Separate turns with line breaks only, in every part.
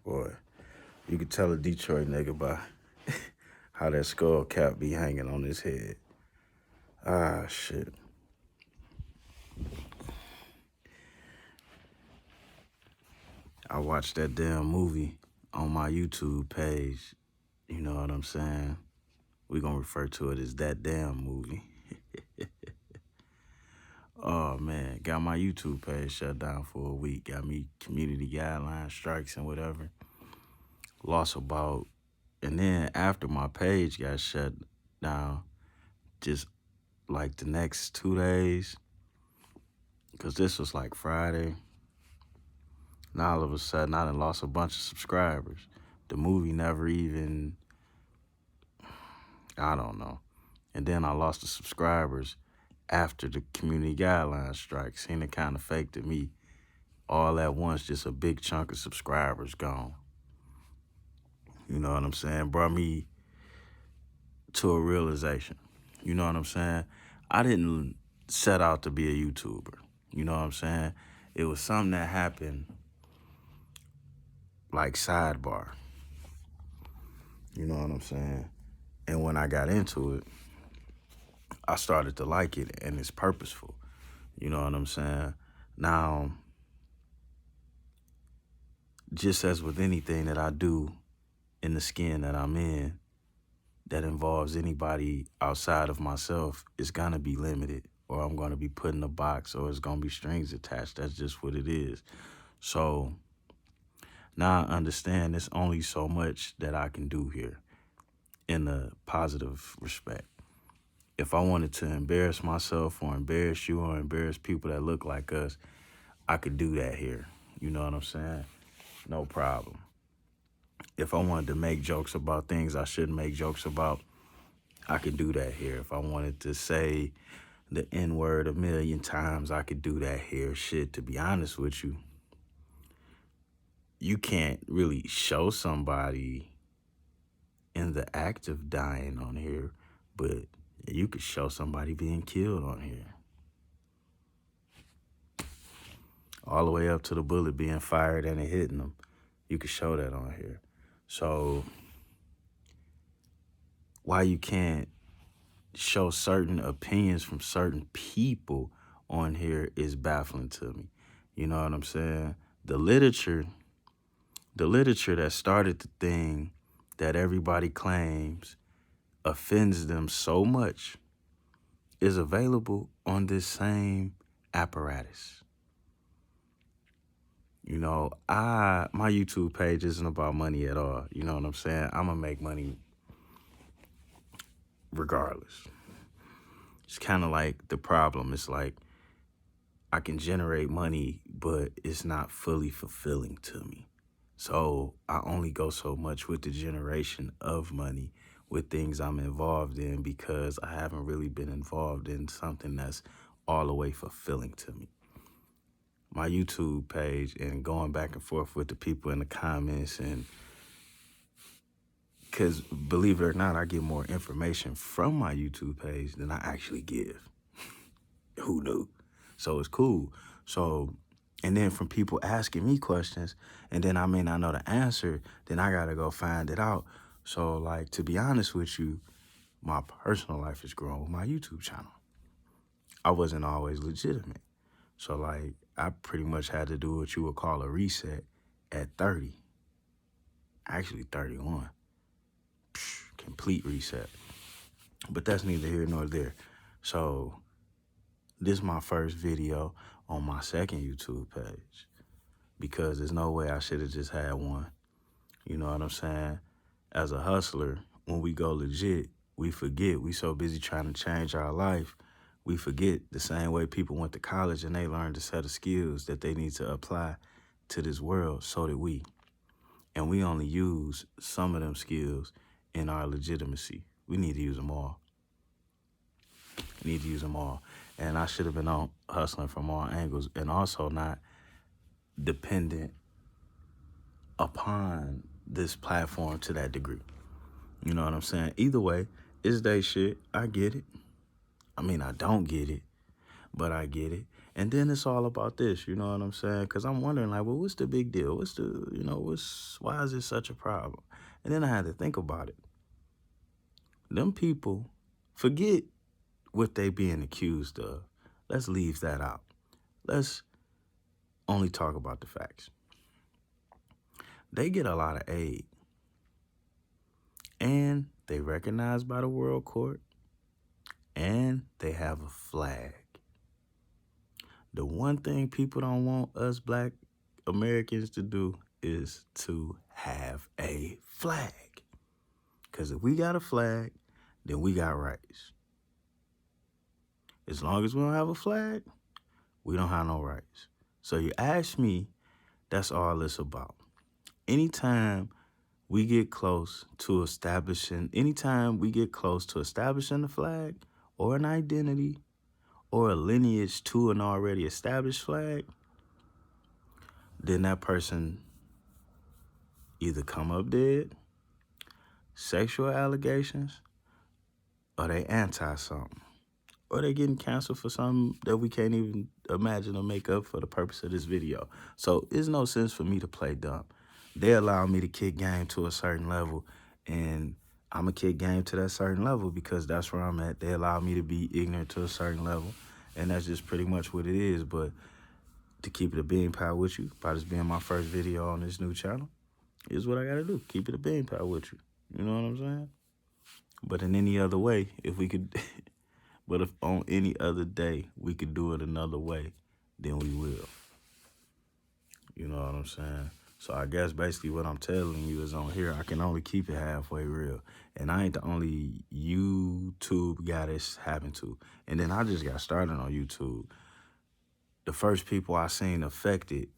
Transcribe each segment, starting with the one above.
Boy, you could tell a Detroit nigga by how that skull cap be hanging on his head. Ah, shit. I watched that damn movie on my YouTube page. You know what I'm saying? We gonna refer to it as that damn movie. Oh man, got my YouTube page shut down for a week. Got me community guidelines, strikes, and whatever. Lost about, and then after my page got shut down, just like the next 2 days, because this was like Friday. Now all of a sudden I done lost a bunch of subscribers. The movie never even, I don't know. And then I lost the subscribers after the community guidelines strike. Seemed to kind of fake to me. All at once, just a big chunk of subscribers gone. You know what I'm saying? Brought me to a realization. You know what I'm saying? I didn't set out to be a YouTuber. You know what I'm saying? It was something that happened like sidebar. You know what I'm saying? And when I got into it, I started to like it, and it's purposeful. You know what I'm saying? Now, just as with anything that I do in the skin that I'm in that involves anybody outside of myself, it's gonna be limited, or I'm gonna be put in a box, or it's gonna be strings attached. That's just what it is. So now I understand there's only so much that I can do here in a positive respect. If I wanted to embarrass myself or embarrass you or embarrass people that look like us, I could do that here. You know what I'm saying? No problem. If I wanted to make jokes about things I shouldn't make jokes about, I could do that here. If I wanted to say the N-word 1,000,000 times, I could do that here. Shit, to be honest with you, you can't really show somebody in the act of dying on here, but you could show somebody being killed on here. All the way up to the bullet being fired and it hitting them. You could show that on here. So why you can't show certain opinions from certain people on here is baffling to me. You know what I'm saying? The literature that started the thing that everybody claims offends them so much is available on this same apparatus. You know, my YouTube page isn't about money at all. You know what I'm saying? I'm gonna make money regardless. It's kind of like the problem. It's like I can generate money, but it's not fully fulfilling to me. So I only go so much with the generation of money with things I'm involved in because I haven't really been involved in something that's all the way fulfilling to me. My YouTube page and going back and forth with the people in the comments, and because believe it or not, I get more information from my YouTube page than I actually give. Who knew? So it's cool. So, and then from people asking me questions, and then I may not know the answer, then I gotta go find it out. So like, to be honest with you, my personal life has grown with my YouTube channel. I wasn't always legitimate. So like, I pretty much had to do what you would call a reset at 30. Actually 31. Complete reset. But that's neither here nor there. So this is my first video on my second YouTube page because there's no way I should have just had one. You know what I'm saying? As a hustler, when we go legit, we forget. We so busy trying to change our life, we forget the same way people went to college and they learned a set of skills that they need to apply to this world, so did we. And we only use some of them skills in our legitimacy. We need to use them all. We need to use them all. And I should have been on hustling from all angles and also not dependent upon this platform to that degree. You know what I'm saying? Either way, it's they shit. I get it. I mean, I don't get it, but I get it. And then it's all about this, you know what I'm saying? Because I'm wondering, like, well, what's the big deal? Why is this such a problem? And then I had to think about it. Them people, forget what they being accused of. Let's leave that out. Let's only talk about the facts. They get a lot of aid. And they recognized by the World Court. And they have a flag. The one thing people don't want us Black Americans to do is to have a flag. Because if we got a flag, then we got rights. As long as we don't have a flag, we don't have no rights. So you ask me, that's all it's about. Anytime we get close to establishing the flag or an identity or a lineage to an already established flag, then that person either come up dead, sexual allegations, or they anti-something. Or they getting canceled for something that we can't even imagine or make up for the purpose of this video. So it's no sense for me to play dumb. They allow me to kick game to a certain level, and I'm going to kick game to that certain level because that's where I'm at. They allow me to be ignorant to a certain level, and that's just pretty much what it is. But to keep it a bean pal with you, by this being my first video on this new channel, is what I got to do. Keep it a bean pal with you. You know what I'm saying? But in any other way, if we could... But if on any other day we could do it another way, then we will. You know what I'm saying? So I guess basically what I'm telling you is on here, I can only keep it halfway real. And I ain't the only YouTube guy this happened to. And then I just got started on YouTube. The first people I seen affected,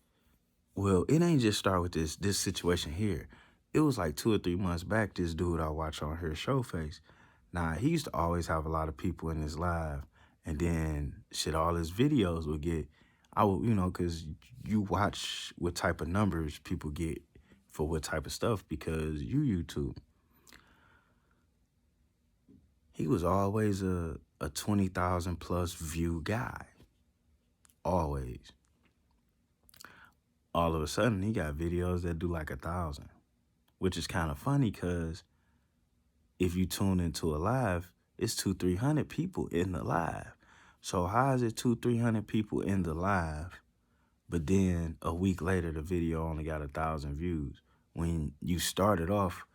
well, it ain't just start with this situation here. It was like 2 or 3 months back, this dude I watch on here, Showface. Now, he used to always have a lot of people in his live, and then shit, all his videos would get, because you watch what type of numbers people get for what type of stuff because you YouTube. He was always a 20,000 plus view guy. Always. All of a sudden, he got videos that do like 1,000, which is kind of funny because if you tune into a live, it's 200-300 people in the live. So how is it 200-300 people in the live, but then a week later the video only got 1,000 views when you started off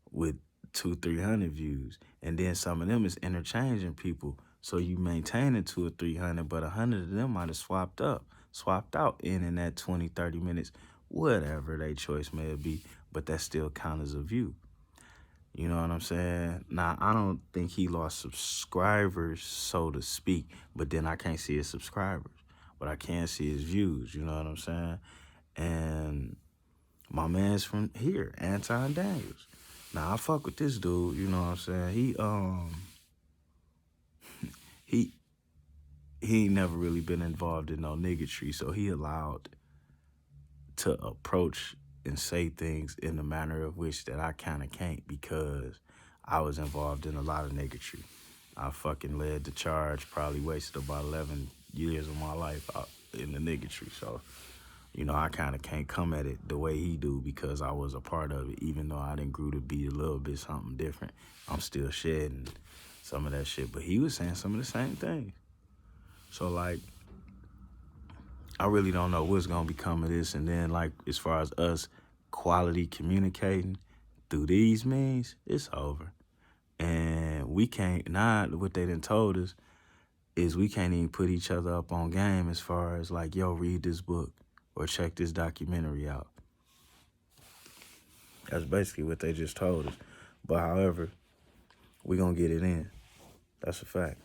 with 200-300 views, and then some of them is interchanging people, so you maintaining 200 or 300, but 100 of them might have swapped out in that 20-30 minutes, whatever their choice may be, but that still counts as a view. You know what I'm saying? Now, I don't think he lost subscribers, so to speak, but then I can't see his subscribers, but I can see his views, you know what I'm saying? And my man's from here, Anton Daniels. Now, I fuck with this dude, you know what I'm saying? He ain't never really been involved in no niggatry, so he allowed to approach and say things in the manner of which that I kind of can't because I was involved in a lot of niggatry. I fucking led the charge, probably wasted about 11 years of my life out in the niggatry. So, I kind of can't come at it the way he do because I was a part of it. Even though I didn't grew to be a little bit something different, I'm still shedding some of that shit. But he was saying some of the same things. So, like, I really don't know what's going to become of this. And then, like, as far as us quality communicating through these means, it's over. And we can't, what they done told us is we can't even put each other up on game as far as, like, yo, read this book or check this documentary out. That's basically what they just told us. But, however, we going to get it in. That's a fact.